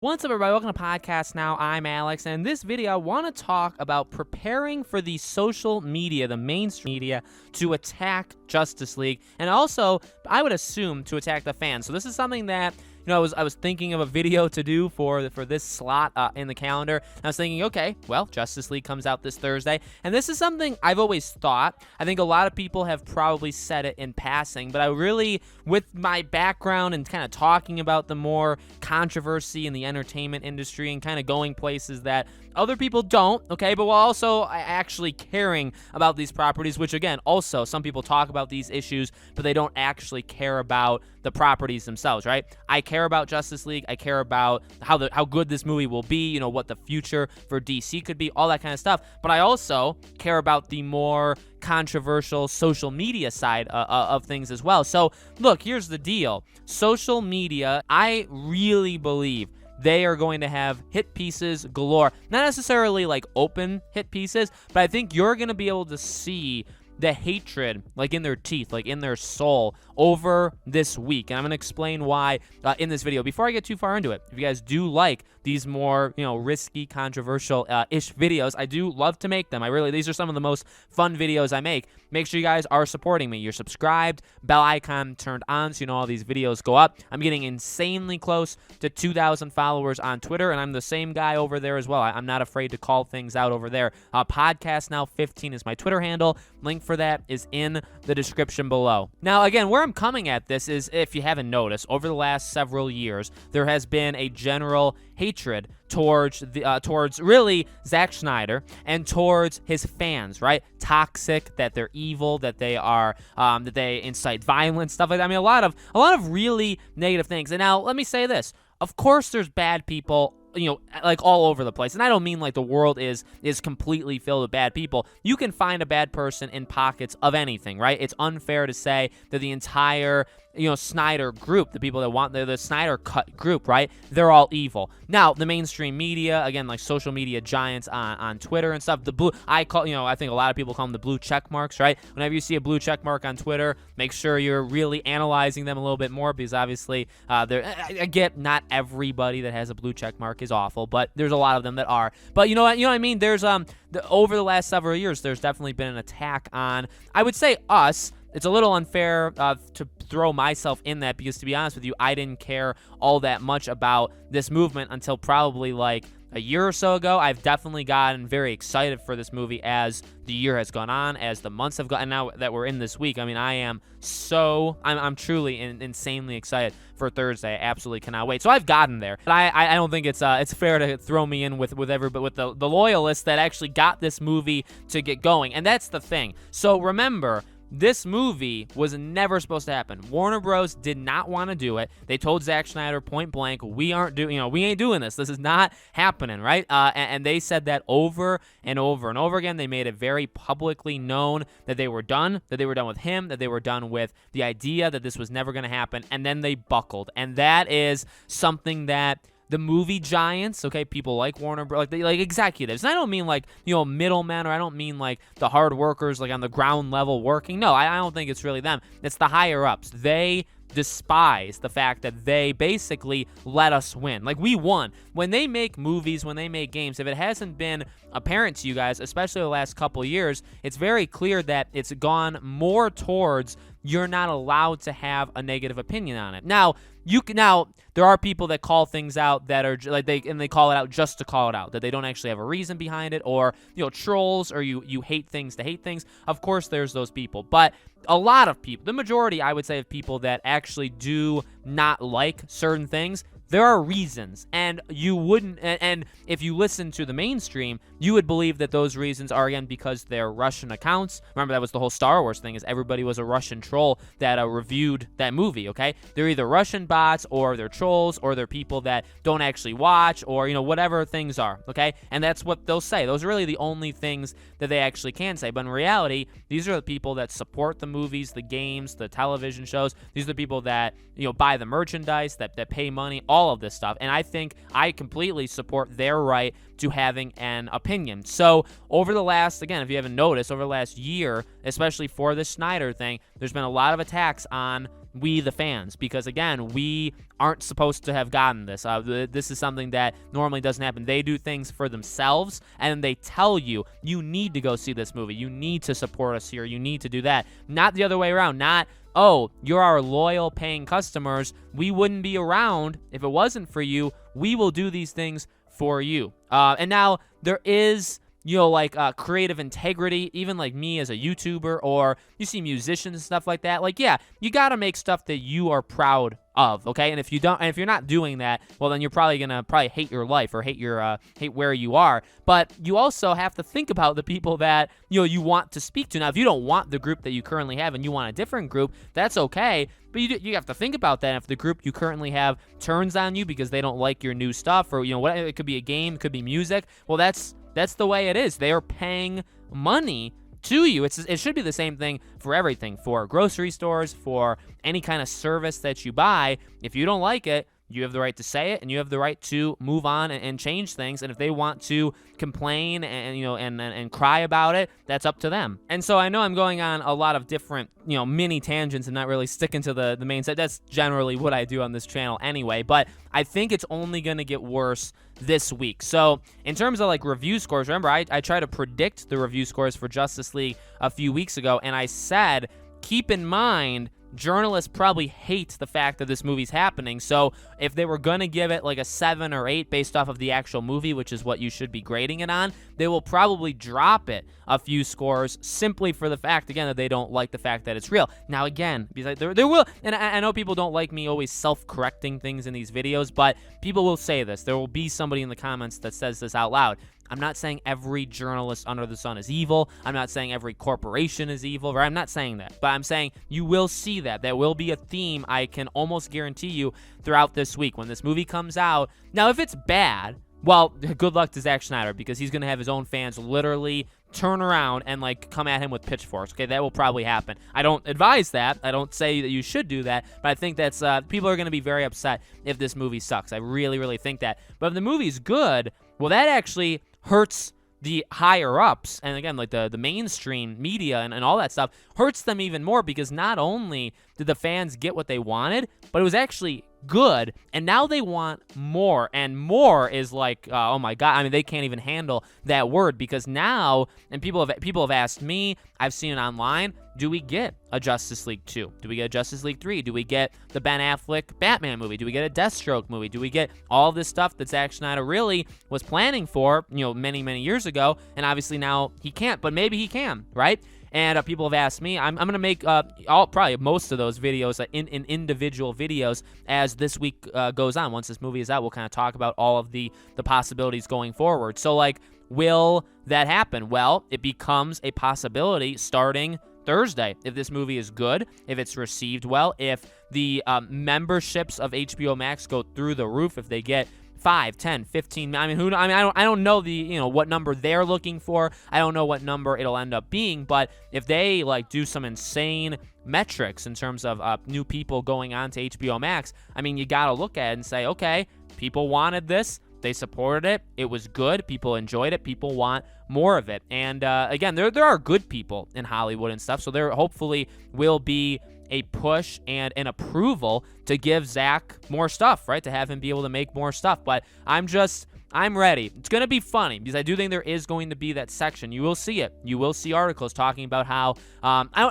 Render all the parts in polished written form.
What's up, everybody? Welcome to Podcast Now. I'm Alex, and in this video, I want to talk about preparing for the social media, the mainstream media, to attack Justice League, and also, I would assume, to attack the fans. So this is something that I was thinking of a video to do for this slot in the calendar. And I was thinking, okay, well, Justice League comes out this Thursday, and this is something I've always thought. I think a lot of people have probably said it in passing, but I really, with my background and kind of talking about the more controversy in the entertainment industry and kind of going places that other people don't, okay, but while also actually caring about these properties, which again, also some people talk about these issues, but they don't actually care about the properties themselves, right? I care about Justice League. I care about how good this movie will be, what the future for DC could be, all that kind of stuff. But I also care about the more controversial social media side of things as well. So look, here's the deal. Social media, I really believe they are going to have hit pieces galore. Not necessarily like open hit pieces, but I think you're going to be able to see the hatred like in their teeth, like in their soul over this week. And I'm going to explain why in this video. Before I get too far into it, if you guys do like these more, risky, controversial ish videos, I do love to make them. These are some of the most fun videos I make. Make sure you guys are supporting me. You're subscribed, bell icon turned on so you know all these videos go up. I'm getting insanely close to 2,000 followers on Twitter, and I'm the same guy over there as well. I'm not afraid to call things out over there. Podcast Now 15 is my Twitter handle. Link for that is in the description below. Now, again, where I'm coming at this is, if you haven't noticed, over the last several years, there has been a general hatred towards really Zack Snyder and towards his fans, right? Toxic, that they're evil, that they are that they incite violence, stuff like that. I mean, a lot of really negative things. And now let me say this. Of course there's bad people, like all over the place. And I don't mean like the world is completely filled with bad people. You can find a bad person in pockets of anything, right? It's unfair to say that the entire Snyder group, the people that want the Snyder Cut group, right? They're all evil. Now, the mainstream media, again, like social media giants on Twitter and stuff, I think a lot of people call them the blue check marks, right? Whenever you see a blue check mark on Twitter, make sure you're really analyzing them a little bit more, because obviously, I get not everybody that has a blue check mark is awful, but there's a lot of them that are. But you know what I mean? There's over the last several years, there's definitely been an attack on, I would say, us. It's a little unfair to throw myself in that, because to be honest with you, I didn't care all that much about this movement until probably like a year or so ago. I've definitely gotten very excited for this movie as the year has gone on, as the months have gone, and now that we're in this week, I mean, I'm truly insanely excited for Thursday. I absolutely cannot wait. So I've gotten there. But I don't think it's fair to throw me in with the loyalists that actually got this movie to get going. And that's the thing. So remember, this movie was never supposed to happen. Warner Bros. Did not want to do it. They told Zack Snyder point blank, we ain't doing this. This is not happening, right? And they said that over and over and over again. They made it very publicly known that they were done with him, that they were done with the idea that this was never going to happen, and then they buckled. And that is something that the movie giants, okay, people like Warner Bros., like executives. And I don't mean like, middlemen, or I don't mean like the hard workers, like on the ground level working. No, I don't think it's really them. It's the higher ups. They despise the fact that they basically let us win. Like, we won. When they make movies, when they make games, if it hasn't been apparent to you guys, especially the last couple years, it's very clear that it's gone more towards you're not allowed to have a negative opinion on it. Now, there are people that call things out that are like they call it out just to call it out, that they don't actually have a reason behind it, or trolls, or you hate things to hate things. Of course, there's those people, but a lot of people, the majority, I would say, of people that actually do not like certain things, there are reasons, and you wouldn't, and if you listen to the mainstream, you would believe that those reasons are, again, because they're Russian accounts. Remember, that was the whole Star Wars thing, is everybody was a Russian troll that reviewed that movie, okay? They're either Russian bots, or they're trolls, or they're people that don't actually watch, or, whatever things are, okay? And that's what they'll say. Those are really the only things that they actually can say. But in reality, these are the people that support the movies, the games, the television shows. These are the people that, buy the merchandise, that pay money, all of this stuff. And I think I completely support their right to having an opinion. So over the last, again, if you haven't noticed, over the last year, especially for the Snyder thing, there's been a lot of attacks on we the fans, because again, we aren't supposed to have gotten this. This is something that normally doesn't happen. They do things for themselves, and they tell you, you need to go see this movie. You need to support us here. You need to do that. Not the other way around. Not, oh, you're our loyal paying customers. We wouldn't be around if it wasn't for you. We will do these things for you. And now there is, like creative integrity, even like me as a YouTuber, or you see musicians and stuff like that. Like, yeah, you got to make stuff that you are proud of, okay? And if you don't, and if you're not doing that, well, then you're probably gonna hate your life or hate where you are. But you also have to think about the people that you want to speak to. Now, if you don't want the group that you currently have and you want a different group, that's okay. But you have to think about that. If the group you currently have turns on you because they don't like your new stuff, or whatever, it could be a game, it could be music. Well, that's the way it is. They are paying money to you. It should be the same thing for everything, for grocery stores, for any kind of service that you buy. If you don't like it, you have the right to say it, and you have the right to move on and change things. And if they want to complain and cry about it, that's up to them. And so I know I'm going on a lot of different mini tangents and not really sticking to the main set. That's generally what I do on this channel anyway. But I think it's only going to get worse this week. So in terms of like review scores, remember I tried to predict the review scores for Justice League a few weeks ago, and I said, keep in mind, journalists probably hate the fact that this movie's happening. So if they were going to give it like a 7 or 8 based off of the actual movie, which is what you should be grading it on, they will probably drop it a few scores simply for the fact, again, that they don't like the fact that it's real. Now, again, because there will, and I know people don't like me always self-correcting things in these videos, but people will say this. There will be somebody in the comments that says this out loud. I'm not saying every journalist under the sun is evil. I'm not saying every corporation is evil. Right? I'm not saying that. But I'm saying you will see that. There will be a theme, I can almost guarantee you, throughout this week when this movie comes out. Now, if it's bad, well, good luck to Zack Snyder, because he's going to have his own fans literally turn around and like come at him with pitchforks. Okay, that will probably happen. I don't advise that. I don't say that you should do that, but I think that's people are going to be very upset if this movie sucks. I really, really think that. But if the movie's good, well, that actually hurts the higher ups, and again, like the mainstream media and all that stuff hurts them even more, because not only did the fans get what they wanted, but it was actually good, and now they want more, and more is like, oh my god, I mean, they can't even handle that word, because now, and people have asked me, I've seen it online, do we get a Justice League 2? Do we get a Justice League 3? Do we get the Ben Affleck Batman movie? Do we get a Deathstroke movie? Do we get all this stuff that Zack Snyder really was planning for, many, many years ago, and obviously now he can't, but maybe he can, right? And people have asked me, I'm going to make probably most of those videos in individual videos as this week goes on. Once this movie is out, we'll kind of talk about all of the possibilities going forward. So, like, will that happen? Well, it becomes a possibility starting Thursday. If this movie is good, if it's received well, if the memberships of HBO Max go through the roof, if they get 5, 10, 15. I mean, I don't know the what number they're looking for. I don't know what number it'll end up being. But if they like do some insane metrics in terms of new people going on to HBO Max, I mean, you gotta look at it and say, okay, people wanted this. They supported it. It was good. People enjoyed it. People want more of it. And again, there are good people in Hollywood and stuff. So there hopefully will be a push and an approval to give Zack more stuff, right? To have him be able to make more stuff. But I'm ready. It's going to be funny because I do think there is going to be that section. You will see it. You will see articles talking about how,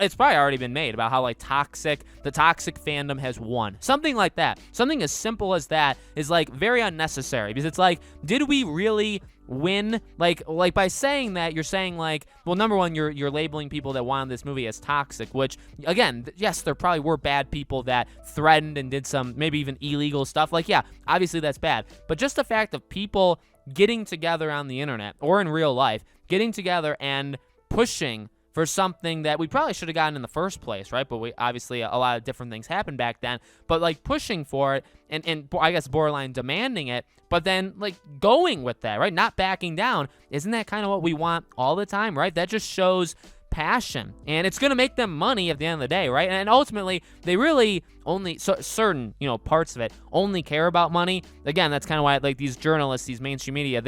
it's probably already been made, about how like the toxic fandom has won. Something like that. Something as simple as that is like very unnecessary, because it's like, did we really win? Like by saying that, you're saying like, well, number one, you're labeling people that wanted this movie as toxic, which again, yes, there probably were bad people that threatened and did some maybe even illegal stuff. Like, yeah, obviously that's bad. But just the fact of people getting together on the internet or in real life, getting together and pushing for something that we probably should have gotten in the first place, right? But we obviously, a lot of different things happened back then. But like pushing for it and I guess borderline demanding it, but then like going with that, right? Not backing down. Isn't that kind of what we want all the time, right? That just shows passion, and it's going to make them money at the end of the day, right? And ultimately, they really only certain parts of it only care about money. Again, that's kind of why like these journalists, these mainstream media,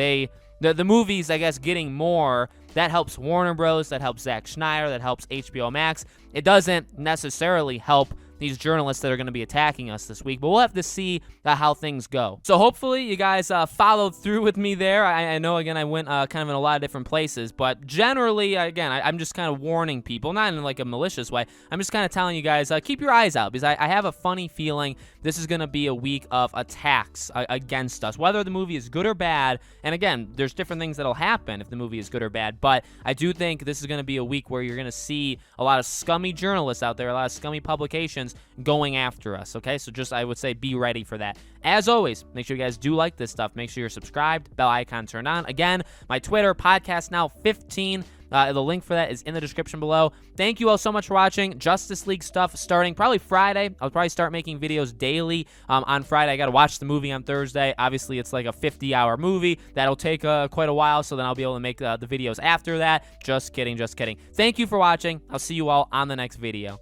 the movies, I guess, getting more, that helps Warner Bros., that helps Zack Snyder, that helps HBO Max. It doesn't necessarily help these journalists that are going to be attacking us this week, but we'll have to see how things go. So hopefully you guys followed through with me there. I know, again, I went kind of in a lot of different places, but generally, again, I'm just kind of warning people, not in like a malicious way. I'm just kind of telling you guys, keep your eyes out, because I have a funny feeling this is going to be a week of attacks against us, whether the movie is good or bad. And again, there's different things that'll happen if the movie is good or bad, but I do think this is going to be a week where you're going to see a lot of scummy journalists out there, a lot of scummy publications going after us, okay? So just, I would say, be ready for that. As always, make sure you guys do like this stuff. Make sure you're subscribed, bell icon turned on. Again, my Twitter, Podcast Now 15. The link for that is in the description below. Thank you all so much for watching. Justice League stuff starting probably Friday. I'll probably start making videos daily on Friday. I got to watch the movie on Thursday. Obviously, it's like a 50-hour movie. That'll take quite a while, so then I'll be able to make the videos after that. Just kidding, just kidding. Thank you for watching. I'll see you all on the next video.